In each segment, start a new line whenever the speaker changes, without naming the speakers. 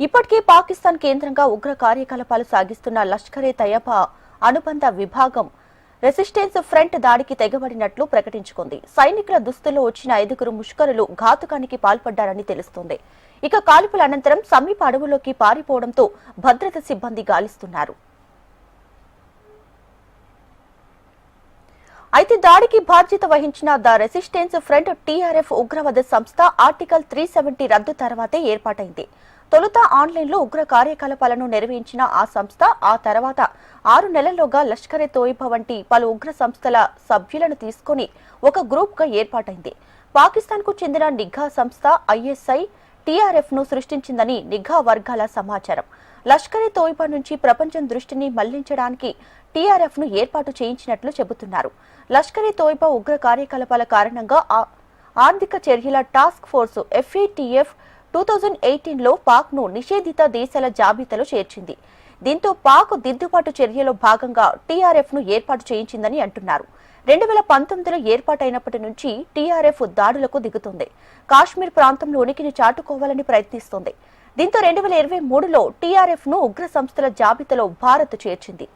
ఇప్పటికే పాకిస్తాన్ కేంద్రంగా ఉగ్ర కార్యకలాపాలు సాగిస్తున్న లష్కరే తయబా అనుబంధ విభాగం రెసిస్టెన్స్ ఫ్రంట్ దాడికి తెగబడినట్లు ప్రకటించుకుంది. సైనికుల దుస్తుల్లో వచ్చిన 5గురు ముష్కరులు ఘాతుకానికి పాల్పడ్డారని తెలుస్తోంది. ఇక కాల్పుల అనంతరం సమీప అడవుల్లోకి పారిపోవడంతో భద్రతా సిబ్బంది గాలిస్తున్నారు. అయితే దాడికి బాధ్యత వహించిన ద రెసిస్టెన్స్ ఫ్రంట్ టీఆర్ఎఫ్ ఉగ్రవాద సంస్థ ఆర్టికల్ 370 రద్దు తర్వాతే ఏర్పాటైంది. తొలుత ఆన్లైన్లో ఉగ్ర కార్యకలాపాలను నిర్వహించిన ఆ సంస్థ ఆ తర్వాత 6 నెలల్లోగా లష్కరే తోయిబా వంటి పలు ఉగ్ర సంస్థల సభ్యులను తీసుకుని ఒక గ్రూప్గా ఏర్పాటైంది. పాకిస్తాన్కు చెందిన నిఘా సంస్థ ఐఎస్ఐ టీఆర్ఎఫ్ ను సృష్టించిందని నిఘా వర్గాల సమాచారం. లష్కరే తోయిబా నుంచి ప్రపంచం దృష్టిని మళ్లించడానికి టీఆర్ఎఫ్ ను ఏర్పాటు చేయించినట్లు చెబుతున్నారు. లష్కరే తోయిబా ఉగ్ర కార్యకలాపాల కారణంగా ఆర్థిక చర్యల టాస్క్ ఫోర్స్ FATF 2018లో పాక్ ను నిషేధిత దేశాల జాబితాలో చేర్చింది. దీంతో పాక్ దిద్దుబాటు చర్యలో భాగంగా టీఆర్ఎఫ్ ను ఏర్పాటు చేయించిందని అంటున్నారు. 2019లో ఏర్పాటైనప్పటి నుంచి టీఆర్ఎఫ్ దాడులకు దిగుతుంది. కాశ్మీర్ ప్రాంతంలో ఉనికిని చాటుకోవాలని ప్రయత్నిస్తోంది. దీంతో 2023లో టీఆర్ఎఫ్ ను ఉగ్ర సంస్థల జాబితాలో భారత్ చేర్చింది.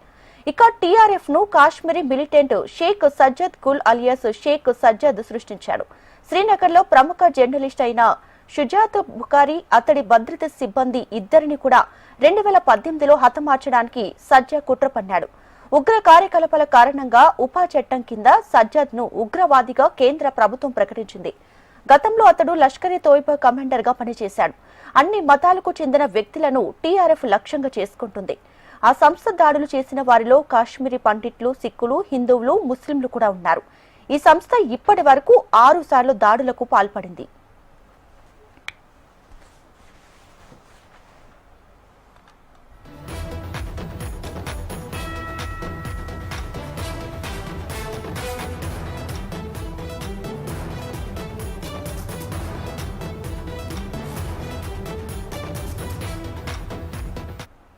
ఇక టీఆర్ఎఫ్ ను కాశ్మీరీ మిలిటెంట్ షేక్ సజ్జద్ గుల్ అలియాస్ షేక్ సజ్జద్ సృష్టించాడు. శ్రీనగర్ లో ప్రముఖ జర్నలిస్ట్ అయిన షుజాత్ బుఖారీ, అతడి భద్రతా సిబ్బంది ఇద్దరిని కూడా 2018లో హతమార్చడానికి సజ్జద్ కుట్ర పన్నాడు. ఉగ్ర కార్యకలాపాల కారణంగా ఉపా చట్టం కింద సజ్జద్ ను ఉగ్రవాదిగా కేంద్ర ప్రభుత్వం ప్రకటించింది. గతంలో అతడు లష్కరే తోయిబా కమాండర్ గా పనిచేశాడు. అన్ని మతాలకు చెందిన వ్యక్తులను టీఆర్ఎఫ్ లక్ష్యంగా చేసుకుంటుంది. ఆ సంస్థ దాడులు చేసిన వారిలో కాశ్మీరీ పండిట్లు, సిక్కులు, హిందువులు, ముస్లింలు కూడా ఉన్నారు. ఈ సంస్థ ఇప్పటి వరకు 6 సార్లు దాడులకు పాల్పడింది.